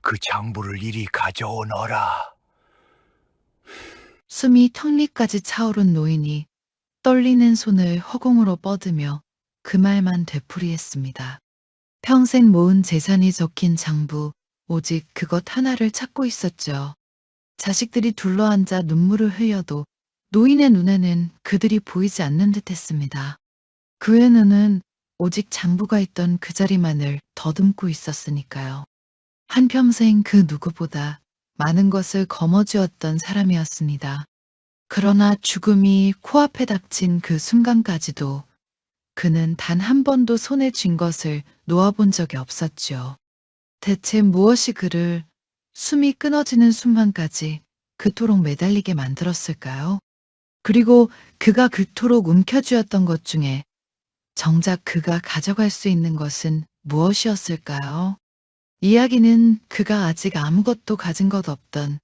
그 장부를 이리 가져오너라. 숨이 턱밑까지 차오른 노인이 떨리는 손을 허공으로 뻗으며 그 말만 되풀이했습니다. 평생 모은 재산이 적힌 장부, 오직 그것 하나를 찾고 있었죠. 자식들이 둘러앉아 눈물을 흘려도 노인의 눈에는 그들이 보이지 않는 듯 했습니다. 그의 눈은 오직 장부가 있던 그 자리만을 더듬고 있었으니까요. 한평생 그 누구보다 많은 것을 거머쥐었던 사람이었습니다. 그러나 죽음이 코앞에 닥친 그 순간까지도 그는 단 한 번도 손에 쥔 것을 놓아본 적이 없었지요. 대체 무엇이 그를 숨이 끊어지는 순간까지 그토록 매달리게 만들었을까요? 그리고 그가 그토록 움켜쥐었던 것 중에 정작 그가 가져갈 수 있는 것은 무엇이었을까요? 이야기는 그가 아직 아무것도 가진 것 없던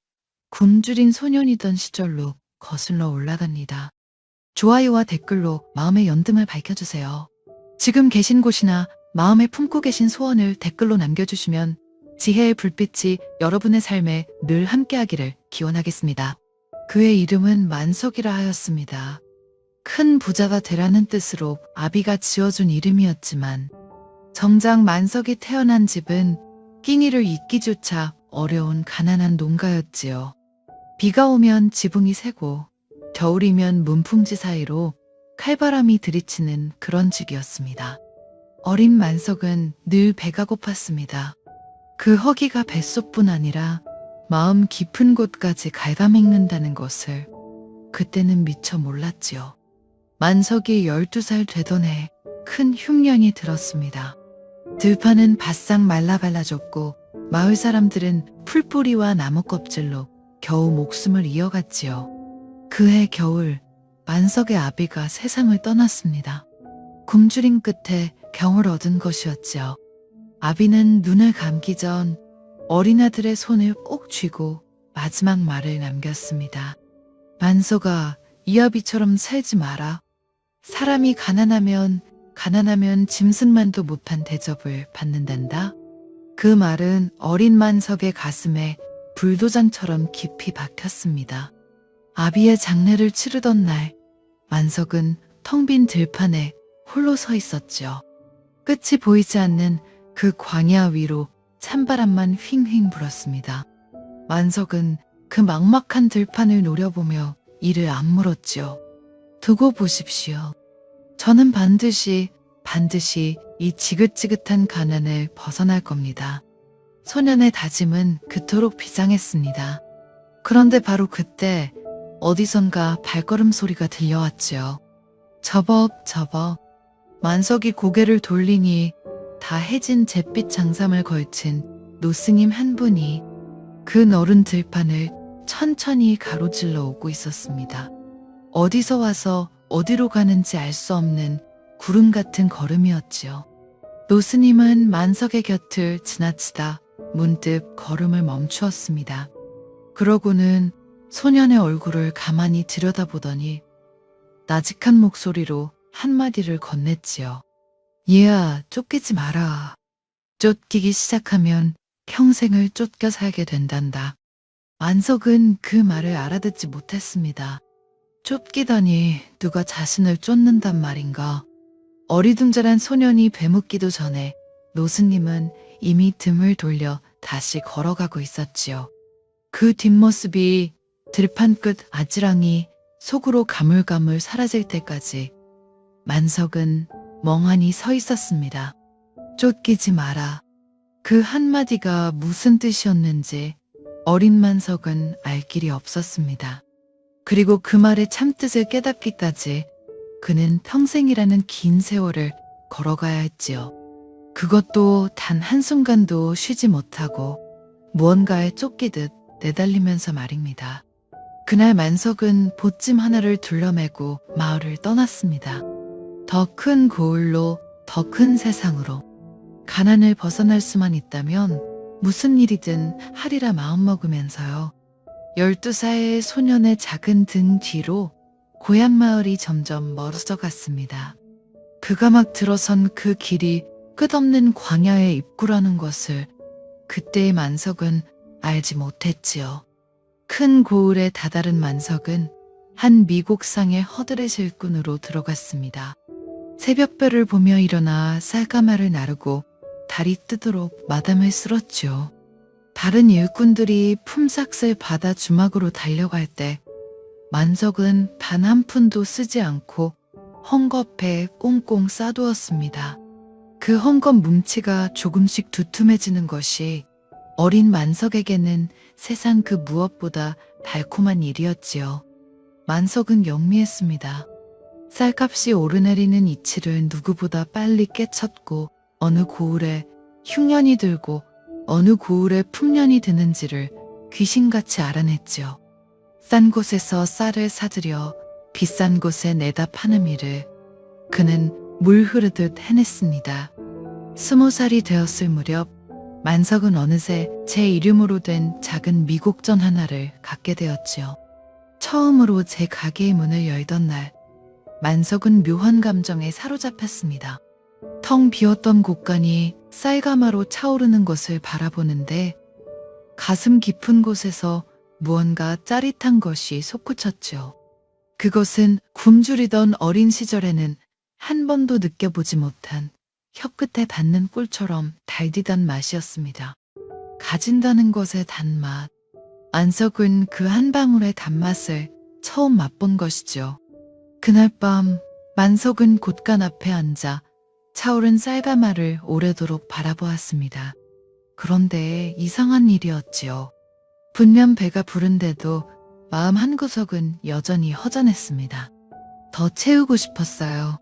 굶주린 소년이던 시절로 거슬러 올라갑니다. 좋아요와 댓글로 마음의 연등을 밝혀주세요. 지금 계신 곳이나 마음에 품고 계신 소원을 댓글로 남겨주시면 지혜의 불빛이 여러분의 삶에 늘 함께하기를 기원하겠습니다. 그의 이름은 만석이라 하였습니다. 큰 부자가 되라는 뜻으로 아비가 지어준 이름이었지만 정작 만석이 태어난 집은 끼니를 잇기조차 어려운 가난한 농가였지요. 비가 오면 지붕이 새고 겨울이면 문풍지 사이로 칼바람이 들이치는 그런 집이었습니다. 어린 만석은 늘 배가 고팠습니다. 그 허기가 뱃속뿐 아니라 마음 깊은 곳까지 갉아먹는다는 것을 그때는 미처 몰랐지요. 만석이 12살 되던 해 큰 흉년이 들었습니다. 들판은 바싹 말라발라졌고 마을 사람들은 풀뿌리와 나무 껍질로 겨우 목숨을 이어갔지요. 그해 겨울 만석의 아비가 세상을 떠났습니다. 굶주림 끝에 병을 얻은 것이었지요. 아비는 눈을 감기 전 어린아들의 손을 꼭 쥐고 마지막 말을 남겼습니다. 만석아, 이 아비처럼 살지 마라. 사람이 가난하면 짐승만도 못한 대접을 받는단다. 그 말은 어린 만석의 가슴에 불도장처럼 깊이 박혔습니다. 아비의 장례를 치르던 날, 만석은 텅 빈 들판에 홀로 서 있었지요. 끝이 보이지 않는 그 광야 위로 찬바람만 휑휑 불었습니다. 만석은 그 막막한 들판을 노려보며 이를 악물었지요. 두고 보십시오. 저는 반드시 이 지긋지긋한 가난을 벗어날 겁니다. 소년의 다짐은 그토록 비장했습니다. 그런데 바로 그때 어디선가 발걸음 소리가 들려왔지요. 저벅저벅. 만석이 고개를 돌리니 다 해진 잿빛 장삼을 걸친 노스님 한 분이 그 너른 들판을 천천히 가로질러 오고 있었습니다. 어디서 와서 어디로 가는지 알 수 없는 구름 같은 걸음이었지요. 노스님은 만석의 곁을 지나치다 문득 걸음을 멈추었습니다. 그러고는 소년의 얼굴을 가만히 들여다보더니 나직한 목소리로 한마디를 건넸지요. 얘야, 쫓기지 마라. 쫓기기 시작하면 평생을 쫓겨 살게 된단다. 만석은 그 말을 알아듣지 못했습니다. 쫓기다니 누가 자신을 쫓는단 말인가. 어리둥절한 소년이 되묻기도 전에 노스님은 이미 등을 돌려 다시 걸어가고 있었지요. 그 뒷모습이 들판 끝 아지랑이 속으로 가물가물 사라질 때까지 만석은 멍하니 서 있었습니다. 쫓기지 마라. 그 한마디가 무슨 뜻이었는지 어린 만석은 알 길이 없었습니다. 그리고 그 말의 참뜻을 깨닫기까지 그는 평생이라는 긴 세월을 걸어가야 했지요. 그것도 단 한순간도 쉬지 못하고 무언가에 쫓기듯 내달리면서 말입니다. 그날 만석은 보찜 하나를 둘러매고 마을을 떠났습니다. 더 큰 고을로, 더 큰 세상으로. 가난을 벗어날 수만 있다면 무슨 일이든 하리라 마음먹으면서요. 12살의 소년의 작은 등 뒤로 고향 마을이 점점 멀어져 갔습니다. 그가 막 들어선 그 길이 끝없는 광야의 입구라는 것을 그때의 만석은 알지 못했지요. 큰 고을에 다다른 만석은 한 미국상의 허드렛 일꾼으로 들어갔습니다. 새벽별을 보며 일어나 쌀가마를 나르고 달이 뜨도록 마담을 쓸었지요. 다른 일꾼들이 품삯을 받아 주막으로 달려갈 때 만석은 단 한 푼도 쓰지 않고 헝겊에 꽁꽁 싸두었습니다. 그 헝겊 뭉치가 조금씩 두툼해지는 것이 어린 만석에게는 세상 그 무엇보다 달콤한 일이었지요. 만석은 영미했습니다. 쌀값이 오르내리는 이치를 누구보다 빨리 깨쳤고 어느 고을에 흉년이 들고 어느 고을에 풍년이 드는지를 귀신같이 알아냈지요. 싼 곳에서 쌀을 사들여 비싼 곳에 내다 파는 일을 그는 물 흐르듯 해냈습니다. 20살이 되었을 무렵 만석은 어느새 제 이름으로 된 작은 미곡전 하나를 갖게 되었지요. 처음으로 제 가게의 문을 열던 날 만석은 묘한 감정에 사로잡혔습니다. 텅 비었던 곳간이 쌀가마로 차오르는 것을 바라보는데 가슴 깊은 곳에서 무언가 짜릿한 것이 솟구쳤지요. 그것은 굶주리던 어린 시절에는 한 번도 느껴보지 못한 혀끝에 닿는 꿀처럼 달디단 맛이었습니다. 가진다는 것의 단맛. 만석은 그 한 방울의 단맛을 처음 맛본 것이죠. 그날 밤 만석은 곳간 앞에 앉아 차오른 쌀가마를 오래도록 바라보았습니다. 그런데 이상한 일이었지요. 분명 배가 부른데도 마음 한구석은 여전히 허전했습니다. 더 채우고 싶었어요.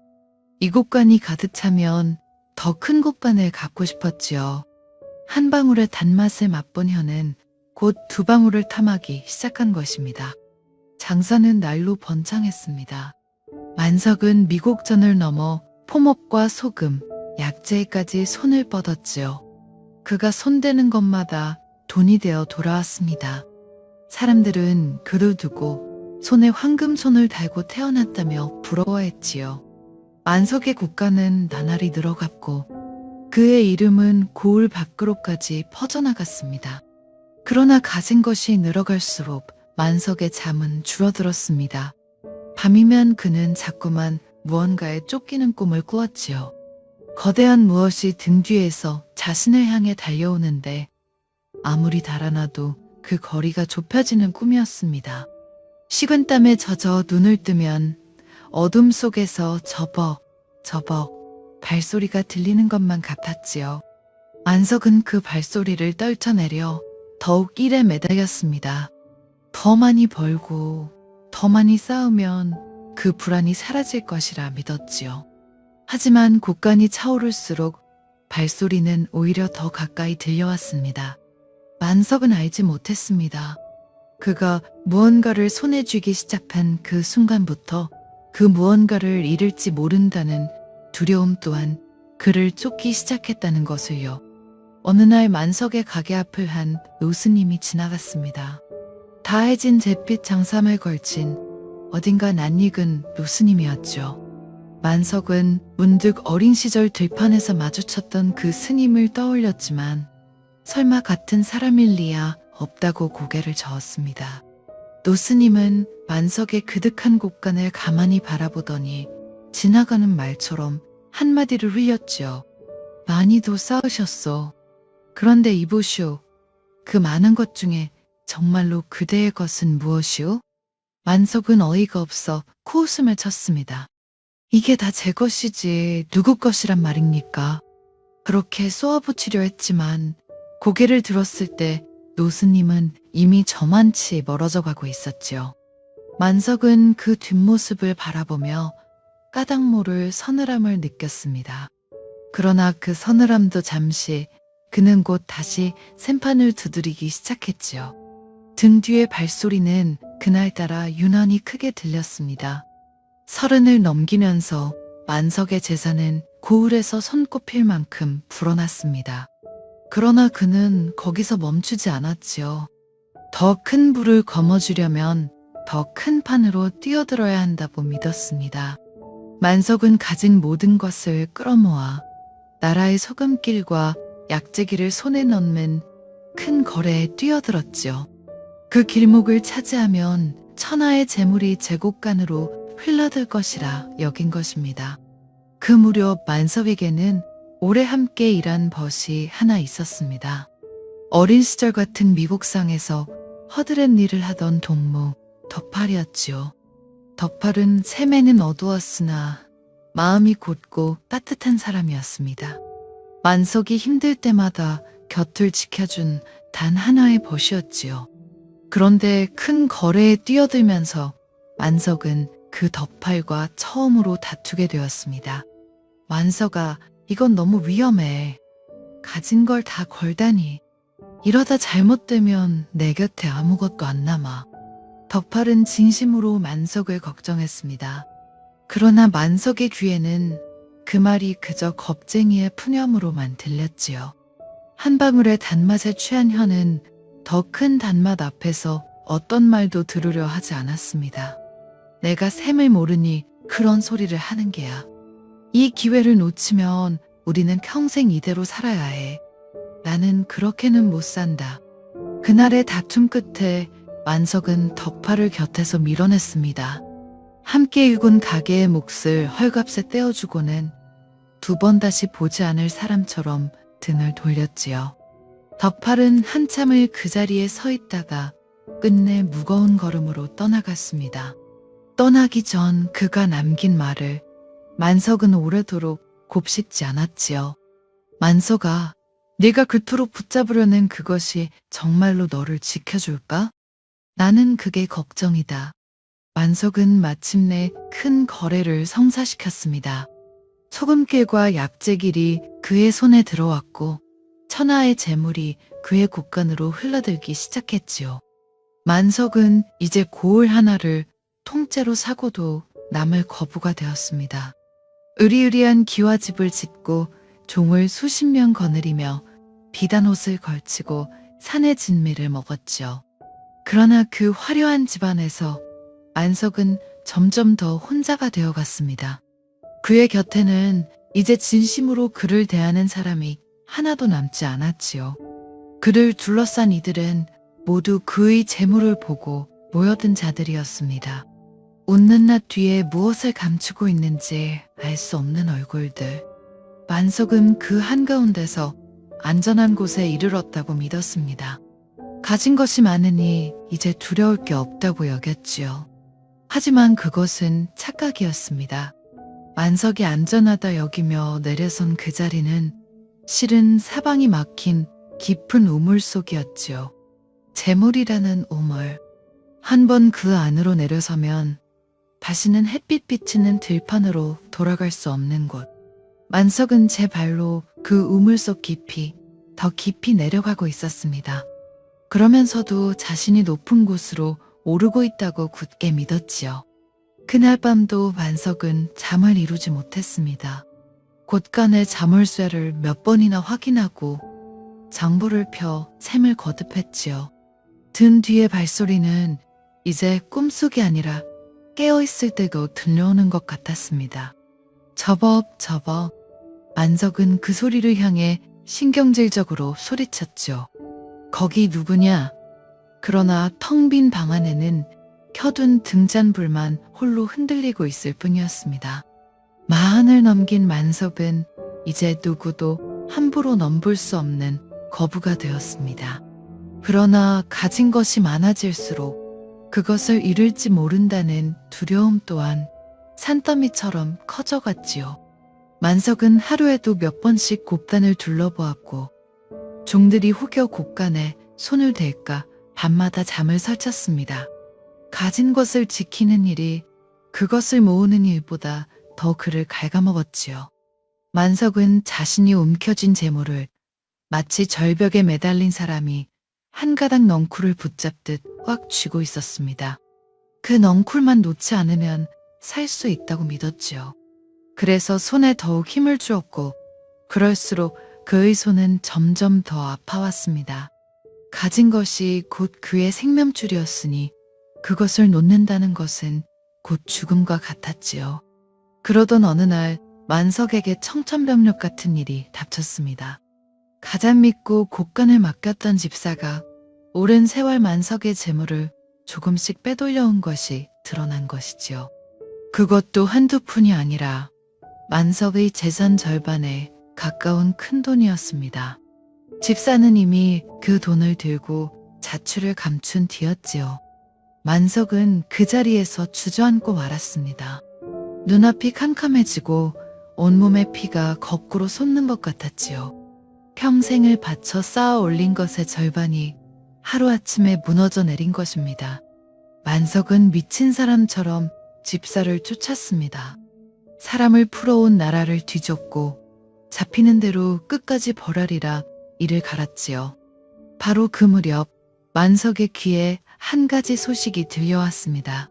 이 곳간이 가득 차면 더 큰 곳간을 갖고 싶었지요. 한 방울의 단맛을 맛본 혀는 곧 두 방울을 탐하기 시작한 것입니다. 장사는 날로 번창했습니다. 만석은 미곡전을 넘어 포목과 소금, 약재까지 손을 뻗었지요. 그가 손대는 것마다 돈이 되어 돌아왔습니다. 사람들은 그를 두고 손에 황금손을 달고 태어났다며 부러워했지요. 만석의 국가는 나날이 늘어갔고 그의 이름은 고을 밖으로까지 퍼져나갔습니다. 그러나 가진 것이 늘어갈수록 만석의 잠은 줄어들었습니다. 밤이면 그는 자꾸만 무언가에 쫓기는 꿈을 꾸었지요. 거대한 무엇이 등 뒤에서 자신을 향해 달려오는데 아무리 달아나도 그 거리가 좁혀지는 꿈이었습니다. 식은땀에 젖어 눈을 뜨면 어둠 속에서 저벅 발소리가 들리는 것만 같았지요. 만석은 그 발소리를 떨쳐내려 더욱 일에 매달렸습니다. 더 많이 벌고 더 많이 쌓으면 그 불안이 사라질 것이라 믿었지요. 하지만 곳간이 차오를수록 발소리는 오히려 더 가까이 들려왔습니다. 만석은 알지 못했습니다. 그가 무언가를 손에 쥐기 시작한 그 순간부터 그 무언가를 잃을지 모른다는 두려움 또한 그를 쫓기 시작했다는 것을요. 어느 날 만석의 가게 앞을 한 노스님이 지나갔습니다. 다해진 잿빛 장삼을 걸친 어딘가 낯익은 노스님이었죠. 만석은 문득 어린 시절 들판에서 마주쳤던 그 스님을 떠올렸지만 설마 같은 사람일 리야 없다고 고개를 저었습니다. 노스님은 만석의 그득한 곳간을 가만히 바라보더니 지나가는 말처럼 한마디를 흘렸지요. 많이도 쌓으셨소. 그런데 이보시오. 그 많은 것 중에 정말로 그대의 것은 무엇이오? 만석은 어이가 없어 코웃음을 쳤습니다. 이게 다 제 것이지 누구 것이란 말입니까? 그렇게 쏘아붙이려 했지만 고개를 들었을 때 노스님은 이미 저만치 멀어져 가고 있었지요. 만석은 그 뒷모습을 바라보며 까닭 모를 서늘함을 느꼈습니다. 그러나 그 서늘함도 잠시 그는 곧 다시 샘판을 두드리기 시작했지요. 등 뒤의 발소리는 그날따라 유난히 크게 들렸습니다. 30을 넘기면서 만석의 재산은 고을에서 손꼽힐 만큼 불어났습니다. 그러나 그는 거기서 멈추지 않았지요. 더 큰 부를 거머쥐려면 더 큰 판으로 뛰어들어야 한다고 믿었습니다. 만석은 가진 모든 것을 끌어모아 나라의 소금길과 약재기를 손에 넣는 큰 거래에 뛰어들었지요. 그 길목을 차지하면 천하의 재물이 제곡간으로 흘러들 것이라 여긴 것입니다. 그 무렵 만석에게는 오래 함께 일한 벗이 하나 있었습니다. 어린 시절 같은 미국상에서 허드렛 일을 하던 동무 덕팔이었지요. 덕팔은 세매는 어두웠으나 마음이 곧고 따뜻한 사람이었습니다. 만석이 힘들 때마다 곁을 지켜준 단 하나의 벗이었지요. 그런데 큰 거래에 뛰어들면서 만석은 그 덕팔과 처음으로 다투게 되었습니다. 만석아, 이건 너무 위험해. 가진 걸 다 걸다니. 이러다 잘못되면 내 곁에 아무것도 안 남아. 덕팔은 진심으로 만석을 걱정했습니다. 그러나 만석의 귀에는 그 말이 그저 겁쟁이의 푸념으로만 들렸지요. 한 방울의 단맛에 취한 혀는 더 큰 단맛 앞에서 어떤 말도 들으려 하지 않았습니다. 내가 셈을 모르니 그런 소리를 하는 게야. 이 기회를 놓치면 우리는 평생 이대로 살아야 해. 나는 그렇게는 못 산다. 그날의 다툼 끝에 만석은 덕팔을 곁에서 밀어냈습니다. 함께 일군 가게의 몫을 헐값에 떼어주고는 두 번 다시 보지 않을 사람처럼 등을 돌렸지요. 덕팔은 한참을 그 자리에 서 있다가 끝내 무거운 걸음으로 떠나갔습니다. 떠나기 전 그가 남긴 말을 만석은 오래도록 곱씹지 않았지요. 만석아, 네가 그토록 붙잡으려는 그것이 정말로 너를 지켜줄까? 나는 그게 걱정이다. 만석은 마침내 큰 거래를 성사시켰습니다. 소금길과 약재길이 그의 손에 들어왔고 천하의 재물이 그의 곳간으로 흘러들기 시작했지요. 만석은 이제 고을 하나를 통째로 사고도 남을 거부가 되었습니다. 으리으리한 기와집을 짓고 종을 수십 명 거느리며 비단 옷을 걸치고 산의 진미를 먹었지요. 그러나 그 화려한 집안에서 만석은 점점 더 혼자가 되어갔습니다. 그의 곁에는 이제 진심으로 그를 대하는 사람이 하나도 남지 않았지요. 그를 둘러싼 이들은 모두 그의 재물을 보고 모여든 자들이었습니다. 웃는 낯 뒤에 무엇을 감추고 있는지 알 수 없는 얼굴들. 만석은 그 한가운데서 안전한 곳에 이르렀다고 믿었습니다. 가진 것이 많으니 이제 두려울 게 없다고 여겼지요. 하지만 그것은 착각이었습니다. 만석이 안전하다 여기며 내려선 그 자리는 실은 사방이 막힌 깊은 우물 속이었지요. 재물이라는 우물. 한 번 그 안으로 내려서면 다시는 햇빛 비치는 들판으로 돌아갈 수 없는 곳. 만석은 제 발로 그 우물 속 깊이, 더 깊이 내려가고 있었습니다. 그러면서도 자신이 높은 곳으로 오르고 있다고 굳게 믿었지요. 그날 밤도 만석은 잠을 이루지 못했습니다. 곳간의 자물쇠를 몇 번이나 확인하고 장부를 펴 샘을 거듭했지요. 등 뒤의 발소리는 이제 꿈속이 아니라 깨어있을 때도 들려오는 것 같았습니다. 저벅저벅. 만석은 그 소리를 향해 신경질적으로 소리쳤죠. 거기 누구냐? 그러나 텅 빈 방 안에는 켜둔 등잔불만 홀로 흔들리고 있을 뿐이었습니다. 마흔을 넘긴 만석은 이제 누구도 함부로 넘볼 수 없는 거부가 되었습니다. 그러나 가진 것이 많아질수록 그것을 잃을지 모른다는 두려움 또한 산더미처럼 커져갔지요. 만석은 하루에도 몇 번씩 곱단을 둘러보았고 종들이 혹여 곳간에 손을 댈까 밤마다 잠을 설쳤습니다. 가진 것을 지키는 일이 그것을 모으는 일보다 더 그를 갉아먹었지요. 만석은 자신이 움켜쥔 재물을 마치 절벽에 매달린 사람이 한 가닥 넝쿨을 붙잡듯 꽉 쥐고 있었습니다. 그 넝쿨만 놓지 않으면 살 수 있다고 믿었지요. 그래서 손에 더욱 힘을 주었고 그럴수록 그의 손은 점점 더 아파왔습니다. 가진 것이 곧 그의 생명줄이었으니 그것을 놓는다는 것은 곧 죽음과 같았지요. 그러던 어느 날 만석에게 청천벽력 같은 일이 닥쳤습니다. 가장 믿고 곳간을 맡겼던 집사가 오랜 세월 만석의 재물을 조금씩 빼돌려온 것이 드러난 것이지요. 그것도 한두 푼이 아니라 만석의 재산 절반에 가까운 큰 돈이었습니다. 집사는 이미 그 돈을 들고 자취를 감춘 뒤였지요. 만석은 그 자리에서 주저앉고 말았습니다. 눈앞이 캄캄해지고 온몸의 피가 거꾸로 솟는 것 같았지요. 평생을 바쳐 쌓아 올린 것의 절반이 하루아침에 무너져 내린 것입니다. 만석은 미친 사람처럼 집사를 쫓았습니다. 사람을 풀어온 나라를 뒤졌고 잡히는 대로 끝까지 벌하리라 이를 갈았지요. 바로 그 무렵 만석의 귀에 한 가지 소식이 들려왔습니다.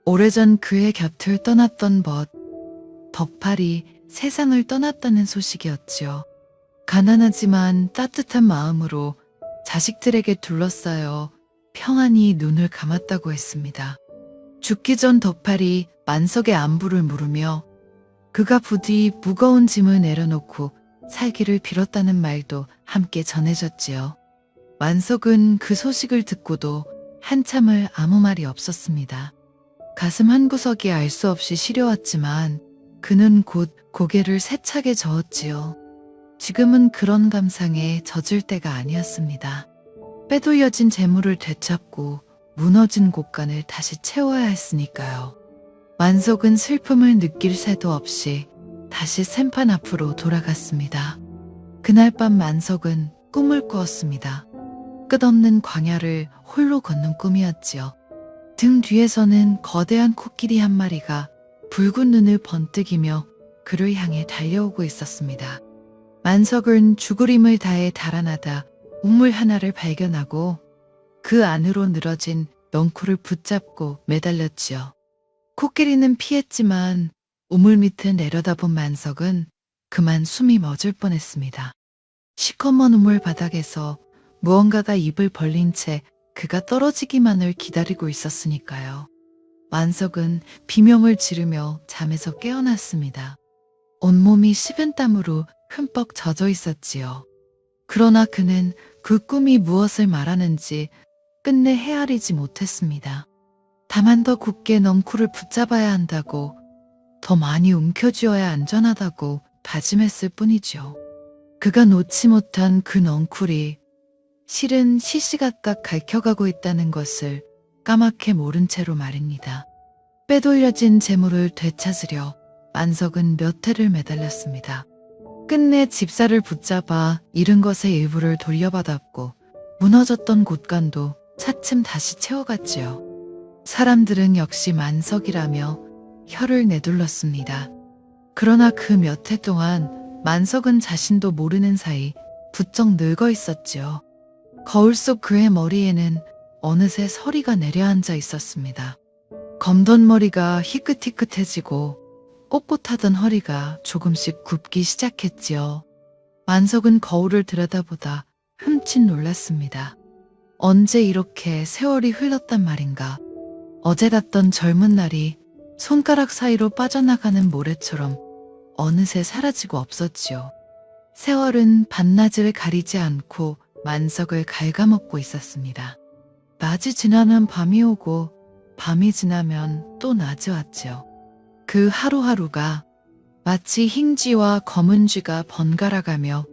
오래전 그의 곁을 떠났던 덕팔이 세상을 떠났다는 소식이었지요. 가난하지만 따뜻한 마음으로 자식들에게 둘러싸여 평안히 눈을 감았다고 했습니다. 죽기 전 덕팔이 만석의 안부를 물으며 그가 부디 무거운 짐을 내려놓고 살기를 빌었다는 말도 함께 전해졌지요. 만석은 그 소식을 듣고도 한참을 아무 말이 없었습니다. 가슴 한구석이 알 수 없이 시려왔지만 그는 곧 고개를 세차게 저었지요. 지금은 그런 감상에 젖을 때가 아니었습니다. 빼돌려진 재물을 되찾고 무너진 곳간을 다시 채워야 했으니까요. 만석은 슬픔을 느낄 새도 없이 다시 샘판 앞으로 돌아갔습니다. 그날 밤 만석은 꿈을 꾸었습니다. 끝없는 광야를 홀로 걷는 꿈이었지요. 등 뒤에서는 거대한 코끼리 한 마리가 붉은 눈을 번뜩이며 그를 향해 달려오고 있었습니다. 만석은 죽을 힘을 다해 달아나다 우물 하나를 발견하고 그 안으로 늘어진 넝쿨을 붙잡고 매달렸지요. 코끼리는 피했지만 우물 밑을 내려다본 만석은 그만 숨이 멎을 뻔했습니다. 시커먼 우물 바닥에서 무언가가 입을 벌린 채 그가 떨어지기만을 기다리고 있었으니까요. 만석은 비명을 지르며 잠에서 깨어났습니다. 온몸이 식은땀으로 흠뻑 젖어 있었지요. 그러나 그는 그 꿈이 무엇을 말하는지 끝내 헤아리지 못했습니다. 다만 더 굳게 넝쿨을 붙잡아야 한다고, 더 많이 움켜쥐어야 안전하다고 다짐했을 뿐이죠. 그가 놓지 못한 그 넝쿨이 실은 시시각각 갉혀가고 있다는 것을 까맣게 모른 채로 말입니다. 빼돌려진 재물을 되찾으려 만석은 몇 해를 매달렸습니다. 끝내 집사를 붙잡아 잃은 것의 일부를 돌려받았고 무너졌던 곳간도 차츰 다시 채워갔지요. 사람들은 역시 만석이라며 혀를 내둘렀습니다. 그러나 그 몇 해 동안 만석은 자신도 모르는 사이 부쩍 늙어 있었지요. 거울 속 그의 머리에는 어느새 서리가 내려앉아 있었습니다. 검던 머리가 희끗희끗해지고 꼿꼿하던 허리가 조금씩 굽기 시작했지요. 만석은 거울을 들여다보다 흠칫 놀랐습니다. 언제 이렇게 세월이 흘렀단 말인가. 어제 같던 젊은 날이 손가락 사이로 빠져나가는 모래처럼 어느새 사라지고 없었지요. 세월은 밤낮을 가리지 않고 만석을 갉아먹고 있었습니다. 낮이 지나면 밤이 오고 밤이 지나면 또 낮이 왔지요. 그 하루하루가 마치 흰 쥐와 검은 쥐가 번갈아가며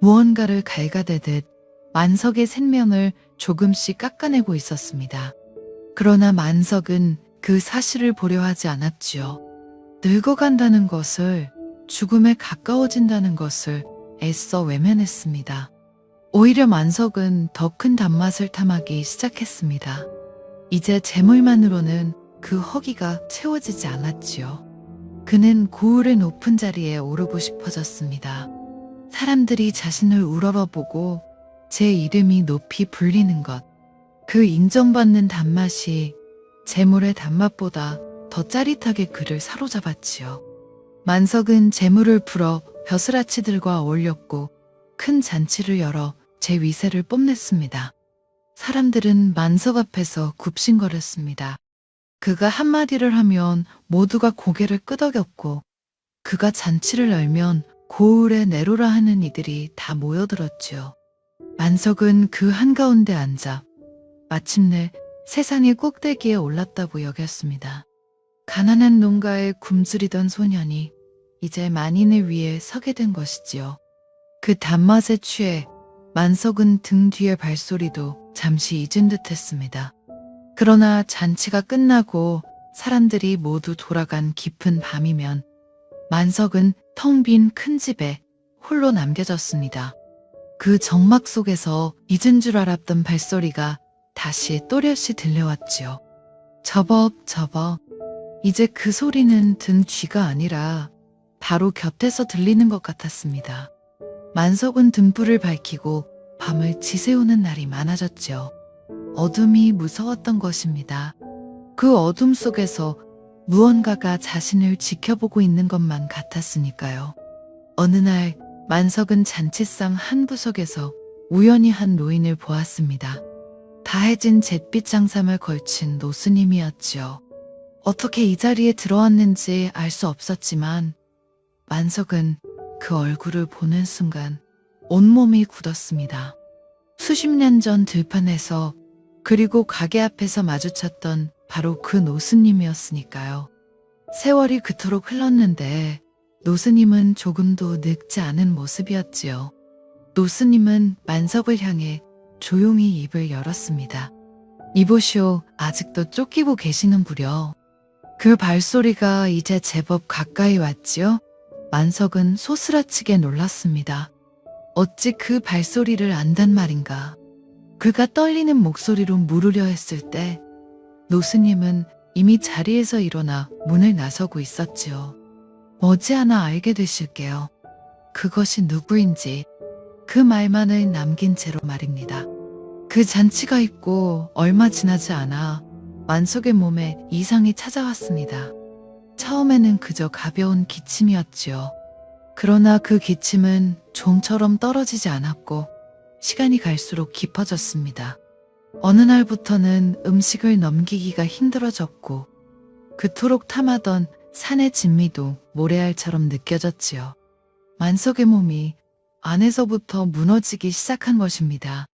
무언가를 갉아대듯 만석의 생명을 조금씩 깎아내고 있었습니다. 그러나 만석은 그 사실을 보려 하지 않았지요. 늙어간다는 것을, 죽음에 가까워진다는 것을 애써 외면했습니다. 오히려 만석은 더 큰 단맛을 탐하기 시작했습니다. 이제 재물만으로는 그 허기가 채워지지 않았지요. 그는 고을의 높은 자리에 오르고 싶어졌습니다. 사람들이 자신을 우러러보고 제 이름이 높이 불리는 것, 그 인정받는 단맛이 재물의 단맛보다 더 짜릿하게 그를 사로잡았지요. 만석은 재물을 풀어 벼슬아치들과 어울렸고 큰 잔치를 열어 제 위세를 뽐냈습니다. 사람들은 만석 앞에서 굽신거렸습니다. 그가 한마디를 하면 모두가 고개를 끄덕였고 그가 잔치를 열면 고을에 내로라 하는 이들이 다 모여들었지요. 만석은 그 한가운데 앉아 마침내 세상의 꼭대기에 올랐다고 여겼습니다. 가난한 농가에 굶주리던 소년이 이제 만인을 위해 서게 된 것이지요. 그 단맛에 취해 만석은 등 뒤의 발소리도 잠시 잊은 듯 했습니다. 그러나 잔치가 끝나고 사람들이 모두 돌아간 깊은 밤이면 만석은 텅 빈 큰 집에 홀로 남겨졌습니다. 그 정막 속에서 잊은 줄 알았던 발소리가 다시 또렷이 들려왔지요. 저벅저벅. 이제 그 소리는 든 뒤가 아니라 바로 곁에서 들리는 것 같았습니다. 만석은 등불을 밝히고 밤을 지새우는 날이 많아졌지요. 어둠이 무서웠던 것입니다. 그 어둠 속에서 무언가가 자신을 지켜보고 있는 것만 같았으니까요. 어느 날 만석은 잔치상 한 부석에서 우연히 한 노인을 보았습니다. 다해진 잿빛 장삼을 걸친 노스님이었지요. 어떻게 이 자리에 들어왔는지 알 수 없었지만 만석은 그 얼굴을 보는 순간 온몸이 굳었습니다. 수십 년 전 들판에서 그리고 가게 앞에서 마주쳤던 바로 그 노스님이었으니까요. 세월이 그토록 흘렀는데 노스님은 조금도 늙지 않은 모습이었지요. 노스님은 만석을 향해 조용히 입을 열었습니다. 이보시오, 아직도 쫓기고 계시는구려. 그 발소리가 이제 제법 가까이 왔지요? 만석은 소스라치게 놀랐습니다. 어찌 그 발소리를 안단 말인가. 그가 떨리는 목소리로 물으려 했을 때 노스님은 이미 자리에서 일어나 문을 나서고 있었지요. 머지않아 알게 되실게요. 그것이 누구인지. 그 말만을 남긴 채로 말입니다. 그 잔치가 있고 얼마 지나지 않아 만석의 몸에 이상이 찾아왔습니다. 처음에는 그저 가벼운 기침이었지요. 그러나 그 기침은 좀처럼 떨어지지 않았고 시간이 갈수록 깊어졌습니다. 어느 날부터는 음식을 넘기기가 힘들어졌고 그토록 탐하던 산의 진미도 모래알처럼 느껴졌지요. 만석의 몸이 안에서부터 무너지기 시작한 것입니다.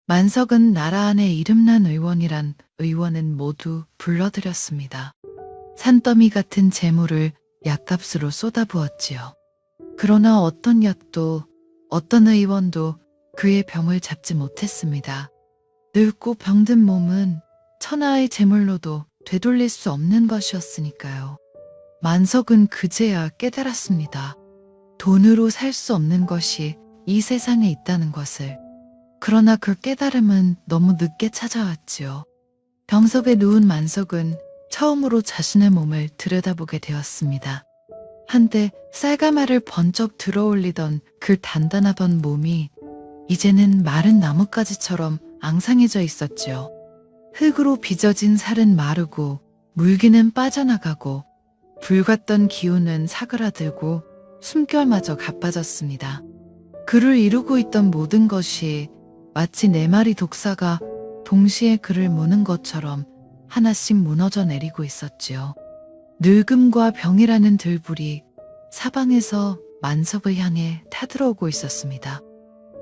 만석은 나라 안에 이름난 의원이란 의원은 모두 불러들였습니다. 산더미 같은 재물을 약값으로 쏟아부었지요. 그러나 어떤 약도 어떤 의원도 그의 병을 잡지 못했습니다. 늙고 병든 몸은 천하의 재물로도 되돌릴 수 없는 것이었으니까요. 만석은 그제야 깨달았습니다. 돈으로 살 수 없는 것이 이 세상에 있다는 것을. 그러나 그 깨달음은 너무 늦게 찾아왔지요. 병석에 누운 만석은 처음으로 자신의 몸을 들여다보게 되었습니다. 한때 쌀가마를 번쩍 들어올리던 그 단단하던 몸이 이제는 마른 나뭇가지처럼 앙상해져 있었지요. 흙으로 빚어진 살은 마르고 물기는 빠져나가고 불같던 기운은 사그라들고 숨결마저 가빠졌습니다. 그를 이루고 있던 모든 것이 마치 네 마리 독사가 동시에 그를 무는 것처럼 하나씩 무너져 내리고 있었지요. 늙음과 병이라는 들불이 사방에서 만석을 향해 타들어오고 있었습니다.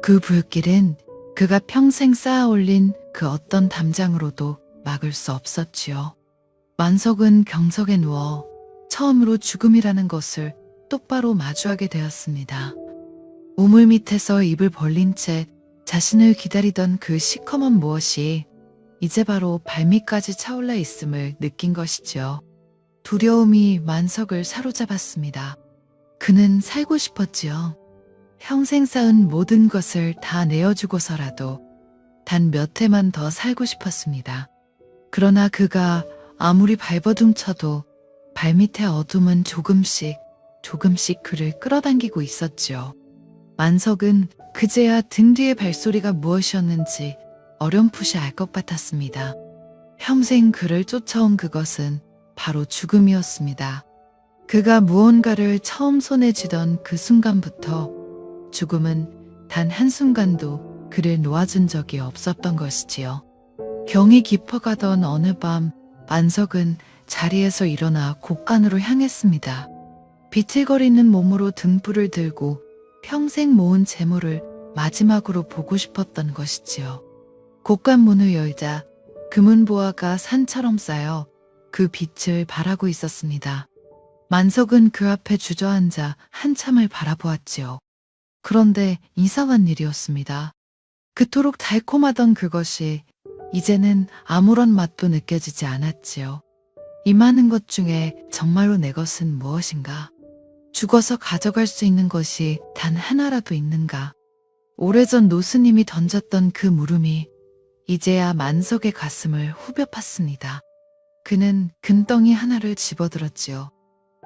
그 불길은 그가 평생 쌓아올린 그 어떤 담장으로도 막을 수 없었지요. 만석은 병석에 누워 처음으로 죽음이라는 것을 똑바로 마주하게 되었습니다. 우물 밑에서 입을 벌린 채 자신을 기다리던 그 시커먼 무엇이 이제 바로 발밑까지 차올라 있음을 느낀 것이지요. 두려움이 만석을 사로잡았습니다. 그는 살고 싶었지요. 평생 쌓은 모든 것을 다 내어주고서라도 단 몇 해만 더 살고 싶었습니다. 그러나 그가 아무리 발버둥쳐도 발밑의 어둠은 조금씩 그를 끌어당기고 있었지요. 만석은 그제야 등 뒤의 발소리가 무엇이었는지 어렴풋이 알 것 같았습니다. 평생 그를 쫓아온 그것은 바로 죽음이었습니다. 그가 무언가를 처음 손에 쥐던 그 순간부터 죽음은 단 한순간도 그를 놓아준 적이 없었던 것이지요. 병이 깊어가던 어느 밤 만석은 자리에서 일어나 곳간으로 향했습니다. 비틀거리는 몸으로 등불을 들고 평생 모은 재물을 마지막으로 보고 싶었던 것이지요. 곡간문을 열자 금은보화가 산처럼 쌓여 그 빛을 바라고 있었습니다. 만석은 그 앞에 주저앉아 한참을 바라보았지요. 그런데 이상한 일이었습니다. 그토록 달콤하던 그것이 이제는 아무런 맛도 느껴지지 않았지요. 이 많은 것 중에 정말로 내 것은 무엇인가? 죽어서 가져갈 수 있는 것이 단 하나라도 있는가? 오래전 노스님이 던졌던 그 물음이 이제야 만석의 가슴을 후벼 팠습니다. 그는 금덩이 하나를 집어들었지요.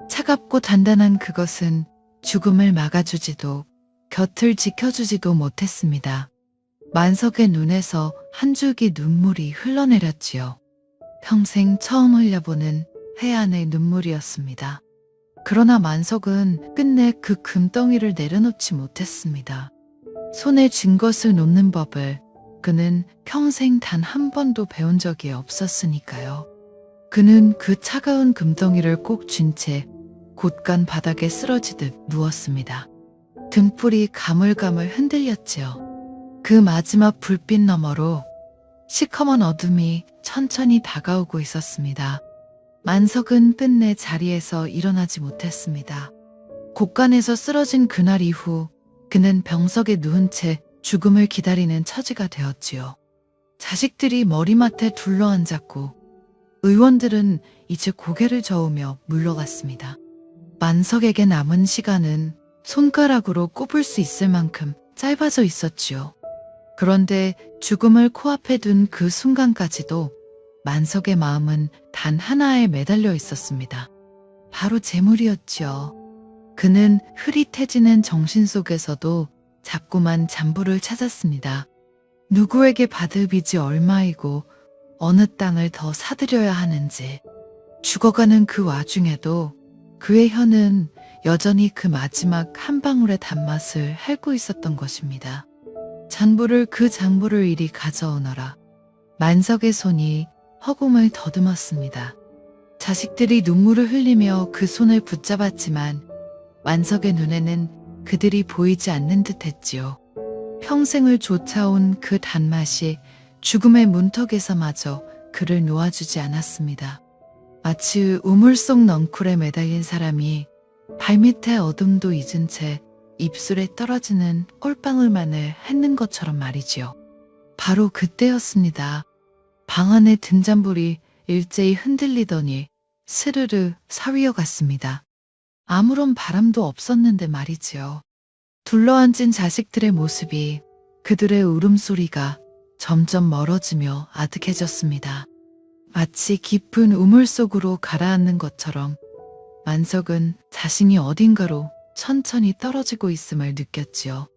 차갑고 단단한 그것은 죽음을 막아주지도 곁을 지켜주지도 못했습니다. 만석의 눈에서 한 줄기 눈물이 흘러내렸지요. 평생 처음 흘려보는 회한의 눈물이었습니다. 그러나 만석은 끝내 그 금덩이를 내려놓지 못했습니다. 손에 쥔 것을 놓는 법을 그는 평생 단 한 번도 배운 적이 없었으니까요. 그는 그 차가운 금덩이를 꼭 쥔 채 곧간 바닥에 쓰러지듯 누웠습니다. 등불이 가물가물 흔들렸지요. 그 마지막 불빛 너머로 시커먼 어둠이 천천히 다가오고 있었습니다. 만석은 끝내 자리에서 일어나지 못했습니다. 곡간에서 쓰러진 그날 이후 그는 병석에 누운 채 죽음을 기다리는 처지가 되었지요. 자식들이 머리맡에 둘러앉았고 의원들은 이제 고개를 저으며 물러갔습니다. 만석에게 남은 시간은 손가락으로 꼽을 수 있을 만큼 짧아져 있었지요. 그런데 죽음을 코앞에 둔 그 순간까지도 만석의 마음은 단 하나에 매달려 있었습니다. 바로 재물이었지요. 그는 흐릿해지는 정신 속에서도 자꾸만 잠부를 찾았습니다. 누구에게 받을 빚이 얼마이고 어느 땅을 더 사들여야 하는지. 죽어가는 그 와중에도 그의 혀는 여전히 그 마지막 한 방울의 단맛을 핥고 있었던 것입니다. 그 장부를 이리 가져오너라. 만석의 손이 허공을 더듬었습니다. 자식들이 눈물을 흘리며 그 손을 붙잡았지만 만석의 눈에는 그들이 보이지 않는 듯 했지요. 평생을 쫓아온 그 단맛이 죽음의 문턱에서마저 그를 놓아주지 않았습니다. 마치 우물 속 넝쿨에 매달린 사람이 발밑의 어둠도 잊은 채 입술에 떨어지는 꼴방울만을 핥는 것처럼 말이지요. 바로 그때였습니다. 방 안의 등잔불이 일제히 흔들리더니 스르르 사위어 갔습니다. 아무런 바람도 없었는데 말이지요. 둘러앉은 자식들의 모습이 그들의 울음소리가 점점 멀어지며 아득해졌습니다. 마치 깊은 우물 속으로 가라앉는 것처럼 만석은 자신이 어딘가로 천천히 떨어지고 있음을 느꼈지요.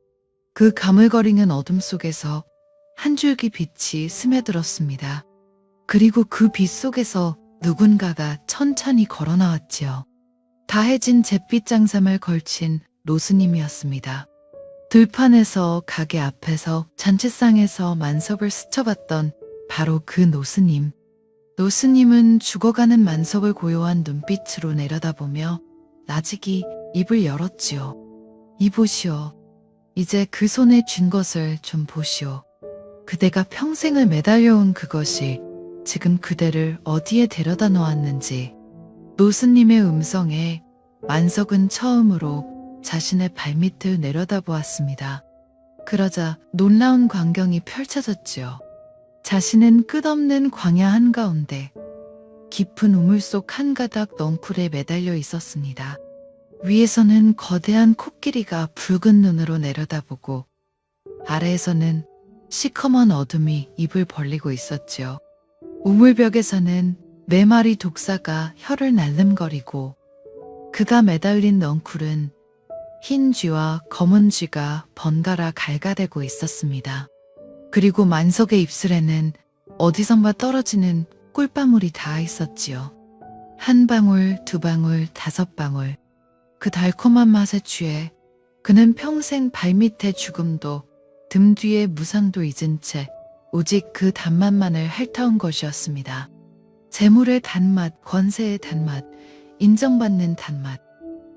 그 가물거리는 어둠 속에서 한 줄기 빛이 스며들었습니다. 그리고 그 빛 속에서 누군가가 천천히 걸어 나왔지요. 다해진 잿빛 장삼을 걸친 노스님이었습니다. 들판에서 가게 앞에서 잔치상에서 만석을 스쳐봤던 바로 그 노스님. 노스님은 죽어가는 만석을 고요한 눈빛으로 내려다보며 나직이 입을 열었지요. 이보시오. 이제 그 손에 쥔 것을 좀 보시오. 그대가 평생을 매달려온 그것이 지금 그대를 어디에 데려다 놓았는지. 노스님의 음성에 만석은 처음으로 자신의 발밑을 내려다보았습니다. 그러자 놀라운 광경이 펼쳐졌지요. 자신은 끝없는 광야 한가운데 깊은 우물 속 한 가닥 넝쿨에 매달려 있었습니다. 위에서는 거대한 코끼리가 붉은 눈으로 내려다보고 아래에서는 시커먼 어둠이 입을 벌리고 있었지요. 우물벽에서는 4마리 독사가 혀를 날름거리고 그가 매달린 넝쿨은 흰 쥐와 검은 쥐가 번갈아 갈가대고 있었습니다. 그리고 만석의 입술에는 어디선가 떨어지는 꿀방울이 닿아 있었지요. 한 방울, 2방울, 5방울. 그 달콤한 맛에 취해 그는 평생 발밑의 죽음도 등 뒤의 무상도 잊은 채 오직 그 단맛만을 핥아온 것이었습니다. 재물의 단맛, 권세의 단맛, 인정받는 단맛.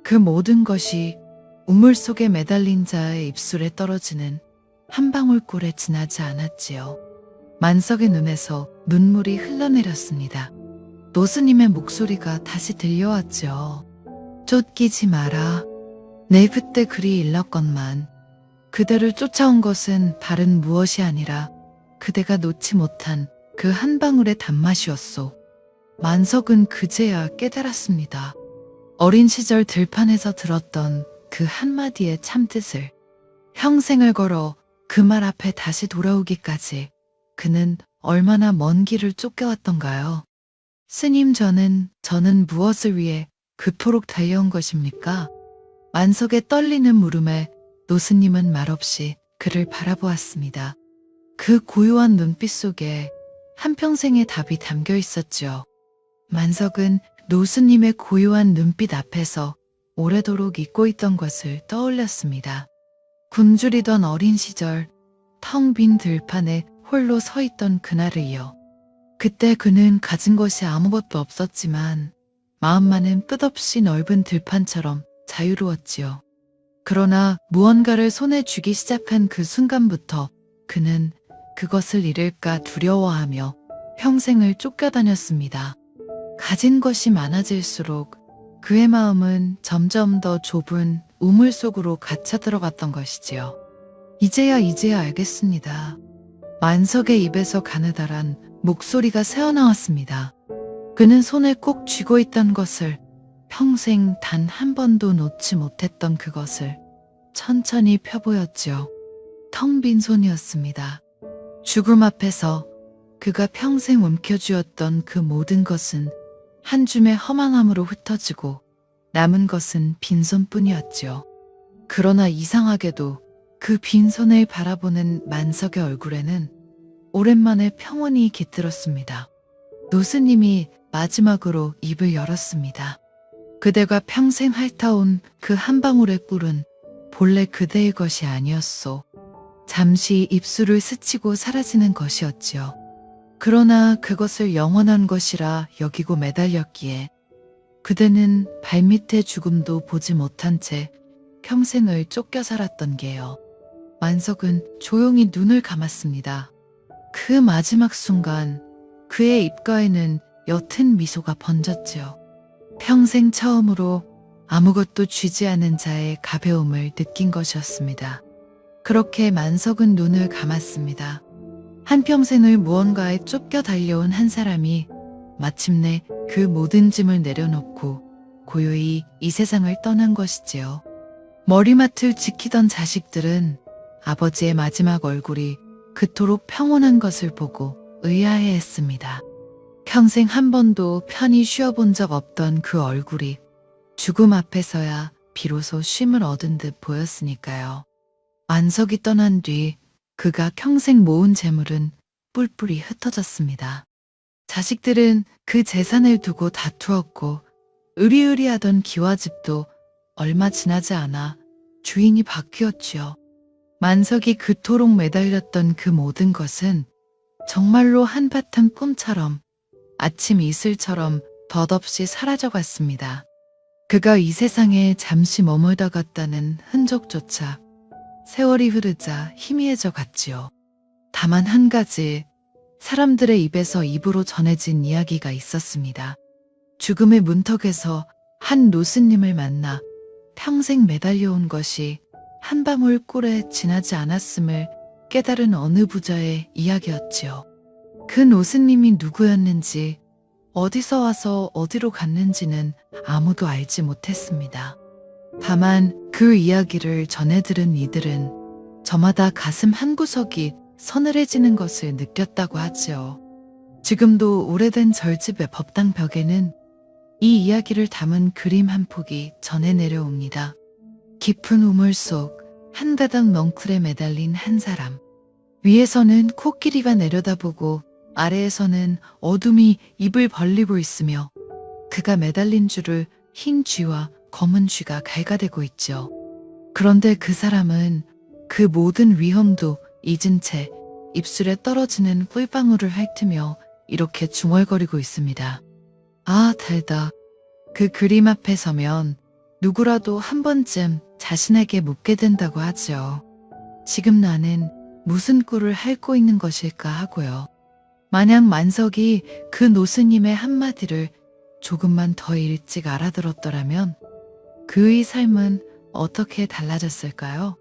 그 모든 것이 우물 속에 매달린 자의 입술에 떨어지는 한 방울 꿀에 지나지 않았지요. 만석의 눈에서 눈물이 흘러내렸습니다. 노스님의 목소리가 다시 들려왔죠. 쫓기지 마라. 내 그때 그리 일렀건만 그대를 쫓아온 것은 다른 무엇이 아니라 그대가 놓지 못한 그 한 방울의 단맛이었소. 만석은 그제야 깨달았습니다. 어린 시절 들판에서 들었던 그 한마디의 참뜻을 평생을 걸어 그 말 앞에 다시 돌아오기까지 그는 얼마나 먼 길을 쫓겨왔던가요? 스님 저는 무엇을 위해 그토록 달려온 것입니까? 만석의 떨리는 물음에 노스님은 말없이 그를 바라보았습니다. 그 고요한 눈빛 속에 한평생의 답이 담겨 있었죠. 만석은 노스님의 고요한 눈빛 앞에서 오래도록 잊고 있던 것을 떠올렸습니다. 굶주리던 어린 시절 텅 빈 들판에 홀로 서 있던 그날을요. 그때 그는 가진 것이 아무것도 없었지만 마음만은 끝없이 넓은 들판처럼 자유로웠지요. 그러나 무언가를 손에 쥐기 시작한 그 순간부터 그는 그것을 잃을까 두려워하며 평생을 쫓겨다녔습니다. 가진 것이 많아질수록 그의 마음은 점점 더 좁은 우물 속으로 갇혀 들어갔던 것이지요. 이제야 알겠습니다. 만석의 입에서 가느다란 목소리가 새어나왔습니다. 그는 손에 꼭 쥐고 있던 것을, 평생 단 한 번도 놓지 못했던 그것을 천천히 펴보였지요. 텅 빈 손이었습니다. 죽음 앞에서 그가 평생 움켜쥐었던 그 모든 것은 한 줌의 허망함으로 흩어지고 남은 것은 빈손뿐이었지요. 그러나 이상하게도 그 빈손을 바라보는 만석의 얼굴에는 오랜만에 평온이 깃들었습니다. 노스님이 마지막으로 입을 열었습니다. 그대가 평생 핥아온 그 한 방울의 꿀은 본래 그대의 것이 아니었소. 잠시 입술을 스치고 사라지는 것이었지요. 그러나 그것을 영원한 것이라 여기고 매달렸기에 그대는 발밑의 죽음도 보지 못한 채 평생을 쫓겨 살았던 게요. 만석은 조용히 눈을 감았습니다. 그 마지막 순간 그의 입가에는 옅은 미소가 번졌지요. 평생 처음으로 아무것도 쥐지 않은 자의 가벼움을 느낀 것이었습니다. 그렇게 만석은 눈을 감았습니다. 한평생을 무언가에 쫓겨 달려온 한 사람이 마침내 그 모든 짐을 내려놓고 고요히 이 세상을 떠난 것이지요. 머리맡을 지키던 자식들은 아버지의 마지막 얼굴이 그토록 평온한 것을 보고 의아해했습니다. 평생 한 번도 편히 쉬어본 적 없던 그 얼굴이 죽음 앞에서야 비로소 쉼을 얻은 듯 보였으니까요. 만석이 떠난 뒤 그가 평생 모은 재물은 뿔뿔이 흩어졌습니다. 자식들은 그 재산을 두고 다투었고 으리으리하던 기와집도 얼마 지나지 않아 주인이 바뀌었지요. 만석이 그토록 매달렸던 그 모든 것은 정말로 한바탕 꿈처럼 아침 이슬처럼 덧없이 사라져갔습니다. 그가 이 세상에 잠시 머물다 갔다는 흔적조차 세월이 흐르자 희미해져 갔지요. 다만 한 가지 사람들의 입에서 입으로 전해진 이야기가 있었습니다. 죽음의 문턱에서 한 노스님을 만나 평생 매달려온 것이 한 방울 꿀에 지나지 않았음을 깨달은 어느 부자의 이야기였지요. 그 노스님이 누구였는지, 어디서 와서 어디로 갔는지는 아무도 알지 못했습니다. 다만 그 이야기를 전해 들은 이들은 저마다 가슴 한구석이 서늘해지는 것을 느꼈다고 하지요. 지금도 오래된 절집의 법당 벽에는 이 이야기를 담은 그림 한 폭이 전해 내려옵니다. 깊은 우물 속 한 가닥 넝쿨에 매달린 한 사람. 위에서는 코끼리가 내려다보고 아래에서는 어둠이 입을 벌리고 있으며 그가 매달린 줄을 흰 쥐와 검은 쥐가 갈가대고 있죠. 그런데 그 사람은 그 모든 위험도 잊은 채 입술에 떨어지는 꿀방울을 핥으며 이렇게 중얼거리고 있습니다. 아, 달다. 그 그림 앞에 서면 누구라도 한 번쯤 자신에게 묻게 된다고 하지요. 지금 나는 무슨 꼴을 핥고 있는 것일까 하고요. 만약 만석이 그 노스님의 한마디를 조금만 더 일찍 알아들었더라면 그의 삶은 어떻게 달라졌을까요?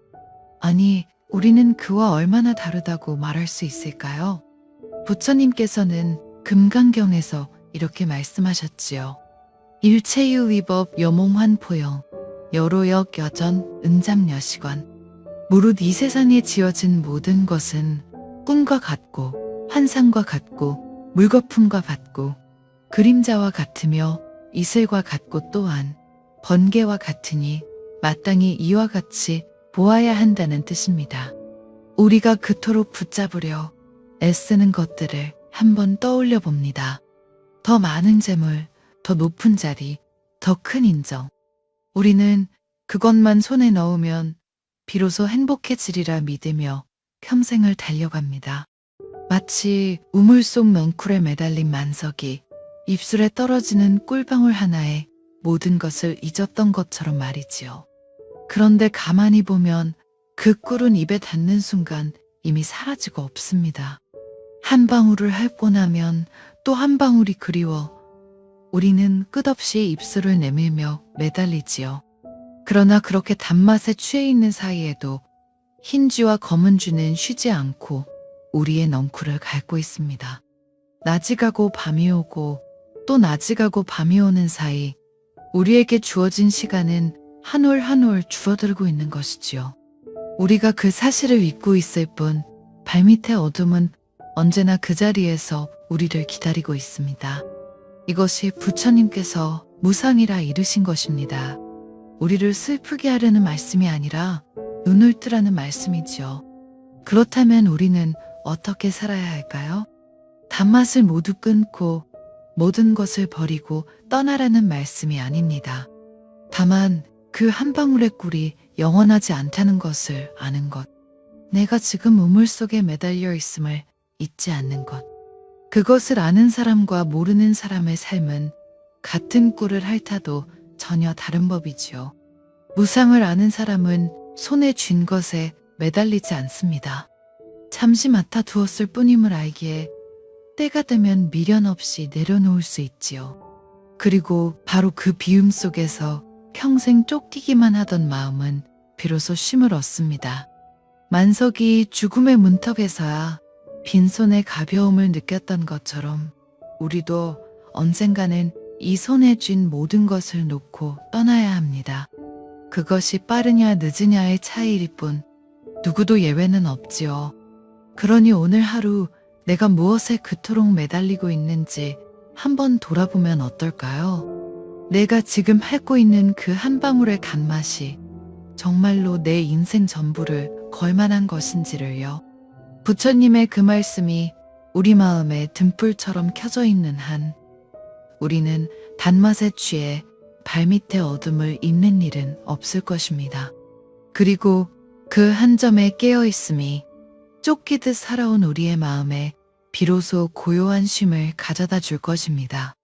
아니, 우리는 그와 얼마나 다르다고 말할 수 있을까요? 부처님께서는 금강경에서 이렇게 말씀하셨지요. 일체유위법 여몽환포영 여로역 여전 은잡여시관 무릇 이 세상에 지어진 모든 것은 꿈과 같고 환상과 같고 물거품과 같고 그림자와 같으며 이슬과 같고 또한 번개와 같으니 마땅히 이와 같이 보아야 한다는 뜻입니다. 우리가 그토록 붙잡으려 애쓰는 것들을 한번 떠올려 봅니다. 더 많은 재물, 더 높은 자리, 더 큰 인정. 우리는 그것만 손에 넣으면 비로소 행복해지리라 믿으며 평생을 달려갑니다. 마치 우물 속 넝쿨에 매달린 만석이 입술에 떨어지는 꿀방울 하나에 모든 것을 잊었던 것처럼 말이지요. 그런데 가만히 보면 그 꿀은 입에 닿는 순간 이미 사라지고 없습니다. 한 방울을 핥고 나면 또 한 방울이 그리워 우리는 끝없이 입술을 내밀며 매달리지요. 그러나 그렇게 단맛에 취해 있는 사이에도 흰 쥐와 검은 쥐는 쉬지 않고 우리의 넝쿨을 갉고 있습니다. 낮이 가고 밤이 오고 또 낮이 가고 밤이 오는 사이 우리에게 주어진 시간은 한 올 한 올 줄어들고 있는 것이지요. 우리가 그 사실을 잊고 있을 뿐 발밑의 어둠은 언제나 그 자리에서 우리를 기다리고 있습니다. 이것이 부처님께서 무상이라 이르신 것입니다. 우리를 슬프게 하려는 말씀이 아니라 눈을 뜨라는 말씀이지요. 그렇다면 우리는 어떻게 살아야 할까요? 단맛을 모두 끊고 모든 것을 버리고 떠나라는 말씀이 아닙니다. 다만 그 한 방울의 꿀이 영원하지 않다는 것을 아는 것. 내가 지금 우물 속에 매달려 있음을 잊지 않는 것. 그것을 아는 사람과 모르는 사람의 삶은 같은 꿀을 핥아도 전혀 다른 법이지요. 무상을 아는 사람은 손에 쥔 것에 매달리지 않습니다. 잠시 맡아 두었을 뿐임을 알기에 때가 되면 미련 없이 내려놓을 수 있지요. 그리고 바로 그 비움 속에서 평생 쫓기기만 하던 마음은 비로소 쉼을 얻습니다. 만석이 죽음의 문턱에서야 빈손의 가벼움을 느꼈던 것처럼 우리도 언젠가는 이 손에 쥔 모든 것을 놓고 떠나야 합니다. 그것이 빠르냐 늦으냐의 차이일 뿐 누구도 예외는 없지요. 그러니 오늘 하루 내가 무엇에 그토록 매달리고 있는지 한번 돌아보면 어떨까요? 내가 지금 핥고 있는 그 한 방울의 단맛이 정말로 내 인생 전부를 걸만한 것인지를요. 부처님의 그 말씀이 우리 마음에 등불처럼 켜져 있는 한 우리는 단맛에 취해 발밑의 어둠을 잊는 일은 없을 것입니다. 그리고 그 한 점에 깨어 있음이 쫓기듯 살아온 우리의 마음에 비로소 고요한 쉼을 가져다 줄 것입니다.